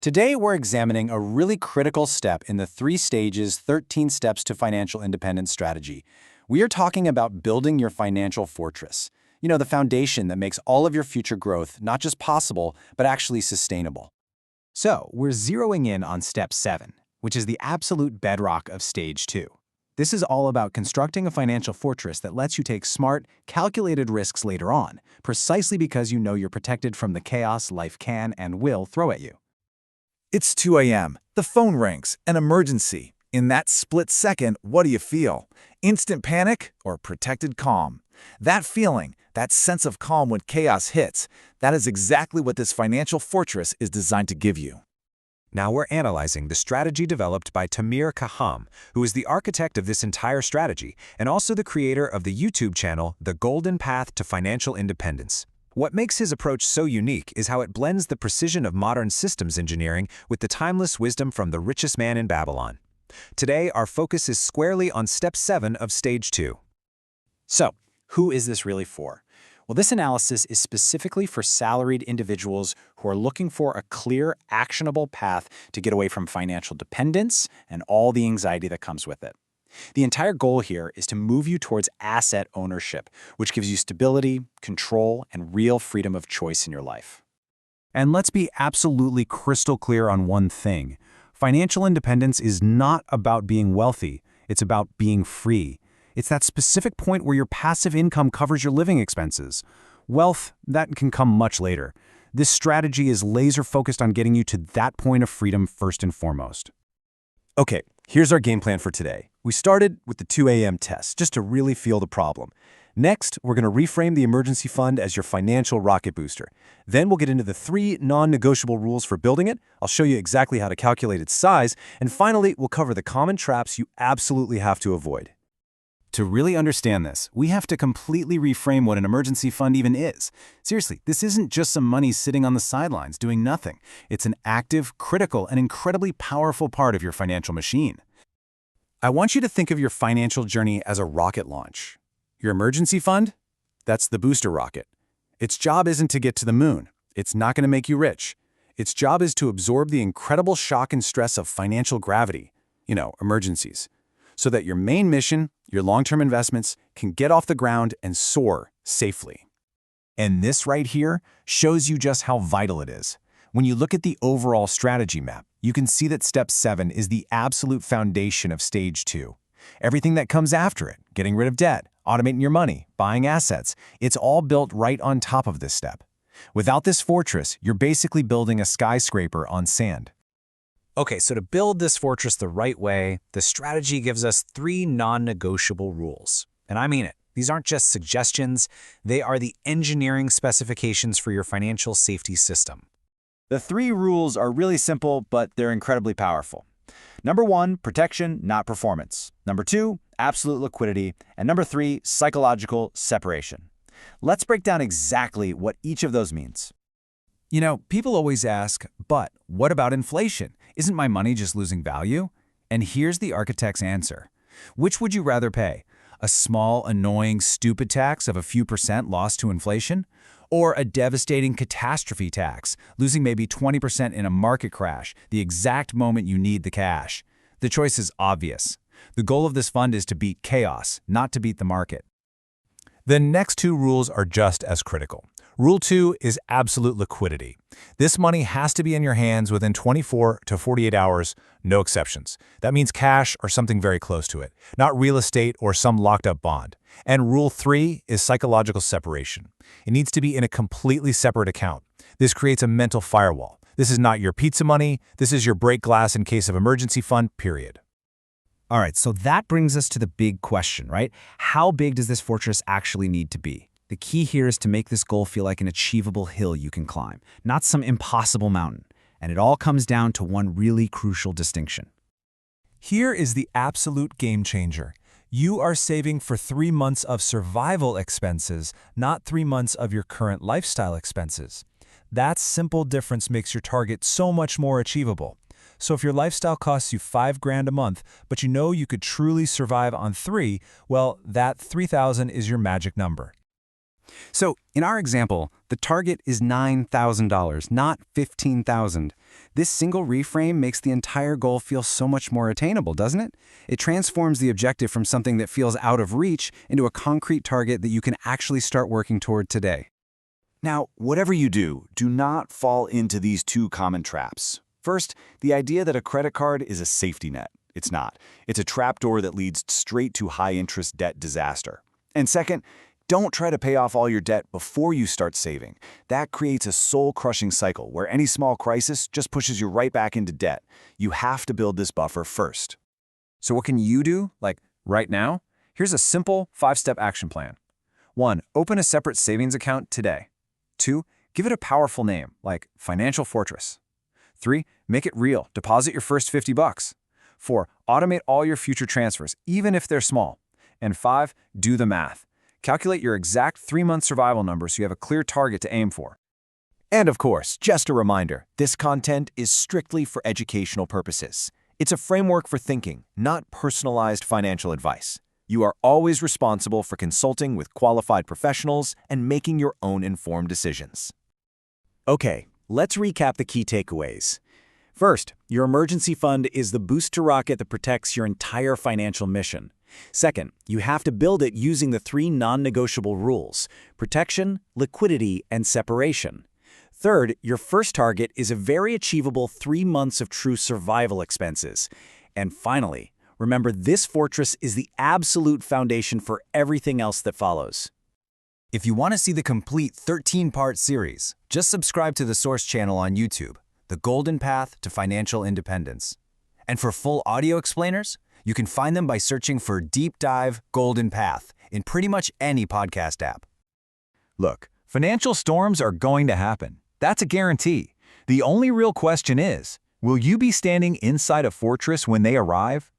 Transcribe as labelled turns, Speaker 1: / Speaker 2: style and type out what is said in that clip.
Speaker 1: Today, we're examining a really critical step in the 3 stages, 13 steps to financial independence strategy. We are talking about building your financial fortress. You know, the foundation that makes all of your future growth not just possible, but actually sustainable.
Speaker 2: So, we're zeroing in on step 7, which is the absolute bedrock of stage 2. This is all about constructing a financial fortress that lets you take smart, calculated risks later on, precisely because you know you're protected from the chaos life can and will throw at you.
Speaker 3: It's 2 a.m. The phone rings. An emergency. In that split second, what do you feel? Instant panic or protected calm? That feeling, that sense of calm when chaos hits, that is exactly what this financial fortress is designed to give you.
Speaker 4: Now we're analyzing the strategy developed by Tamir Kaham, who is the architect of this entire strategy and also the creator of the YouTube channel, The Golden Path to Financial Independence. What makes his approach so unique is how it blends the precision of modern systems engineering with the timeless wisdom from the richest man in Babylon. Today, our focus is squarely on step 7 of stage 2.
Speaker 2: So, who is this really for? Well, this analysis is specifically for salaried individuals who are looking for a clear, actionable path to get away from financial dependence and all the anxiety that comes with it. The entire goal here is to move you towards asset ownership, which gives you stability, control, and real freedom of choice in your life.
Speaker 5: And let's be absolutely crystal clear on one thing. Financial independence is not about being wealthy. It's about being free. It's that specific point where your passive income covers your living expenses. Wealth, that can come much later. This strategy is laser-focused on getting you to that point of freedom first and foremost.
Speaker 1: Okay, here's our game plan for today. We started with the 2 a.m. test, just to really feel the problem. Next, we're going to reframe the emergency fund as your financial rocket booster. Then we'll get into the 3 non-negotiable rules for building it. I'll show you exactly how to calculate its size. And finally, we'll cover the common traps you absolutely have to avoid.
Speaker 5: To really understand this, we have to completely reframe what an emergency fund even is. Seriously, this isn't just some money sitting on the sidelines doing nothing. It's an active, critical, and incredibly powerful part of your financial machine. I want you to think of your financial journey as a rocket launch. Your emergency fund? That's the booster rocket. Its job isn't to get to the moon. It's not going to make you rich. Its job is to absorb the incredible shock and stress of financial gravity, emergencies, so that your main mission, your long-term investments, can get off the ground and soar safely.
Speaker 4: And this right here shows you just how vital it is. When you look at the overall strategy map, you can see that step 7 is the absolute foundation of stage 2. Everything that comes after it, getting rid of debt, automating your money, buying assets, it's all built right on top of this step. Without this fortress, you're basically building a skyscraper on sand.
Speaker 2: Okay, so to build this fortress the right way, the strategy gives us 3 non-negotiable rules. And I mean it. These aren't just suggestions, they are the engineering specifications for your financial safety system.
Speaker 1: The 3 rules are really simple, but they're incredibly powerful. Number 1, protection, not performance. Number 2, absolute liquidity. And number 3, psychological separation. Let's break down exactly what each of those means.
Speaker 5: People always ask, but what about inflation? Isn't my money just losing value? And here's the architect's answer. Which would you rather pay? A small, annoying, stupid tax of a few % lost to inflation? Or a devastating catastrophe tax, losing maybe 20% in a market crash, the exact moment you need the cash? The choice is obvious. The goal of this fund is to beat chaos, not to beat the market.
Speaker 4: The next 2 rules are just as critical. Rule 2 is absolute liquidity. This money has to be in your hands within 24 to 48 hours, no exceptions. That means cash or something very close to it, not real estate or some locked-up bond. And Rule 3 is psychological separation. It needs to be in a completely separate account. This creates a mental firewall. This is not your pizza money. This is your break glass in case of emergency fund, period.
Speaker 2: All right, so that brings us to the big question, right? How big does this fortress actually need to be? The key here is to make this goal feel like an achievable hill you can climb, not some impossible mountain. And it all comes down to one really crucial distinction.
Speaker 4: Here is the absolute game changer. You are saving for 3 months of survival expenses, not 3 months of your current lifestyle expenses. That simple difference makes your target so much more achievable. So if your lifestyle costs you $5,000 a month, but you could truly survive on 3, well, that $3,000 is your magic number.
Speaker 6: So, in our example, the target is $9,000, not $15,000. This single reframe makes the entire goal feel so much more attainable, doesn't it? It transforms the objective from something that feels out of reach into a concrete target that you can actually start working toward today.
Speaker 3: Now, whatever you do not fall into these two common traps. First, the idea that a credit card is a safety net. It's not. It's a trapdoor that leads straight to high-interest debt disaster. And second, don't try to pay off all your debt before you start saving. That creates a soul-crushing cycle where any small crisis just pushes you right back into debt. You have to build this buffer first.
Speaker 1: So what can you do, like right now? Here's a simple 5-step action plan. 1. Open a separate savings account today. 2. Give it a powerful name, like Financial Fortress. 3. Make it real. Deposit your first $50. 4. Automate all your future transfers, even if they're small. And 5. Do the math. Calculate your exact 3-month survival number so you have a clear target to aim for.
Speaker 7: And of course, just a reminder, this content is strictly for educational purposes. It's a framework for thinking, not personalized financial advice. You are always responsible for consulting with qualified professionals and making your own informed decisions.
Speaker 2: Okay, let's recap the key takeaways. First, your emergency fund is the booster rocket that protects your entire financial mission. Second, you have to build it using the 3 non-negotiable rules: protection, liquidity, and separation. Third, your first target is a very achievable 3 months of true survival expenses. And finally, remember, this fortress is the absolute foundation for everything else that follows.
Speaker 7: If you want to see the complete 13-part series, just subscribe to the Source channel on YouTube, The Golden Path to Financial Independence. And for full audio explainers, you can find them by searching for Deep Dive Golden Path in pretty much any podcast app.
Speaker 3: Look, financial storms are going to happen. That's a guarantee. The only real question is, will you be standing inside a fortress when they arrive?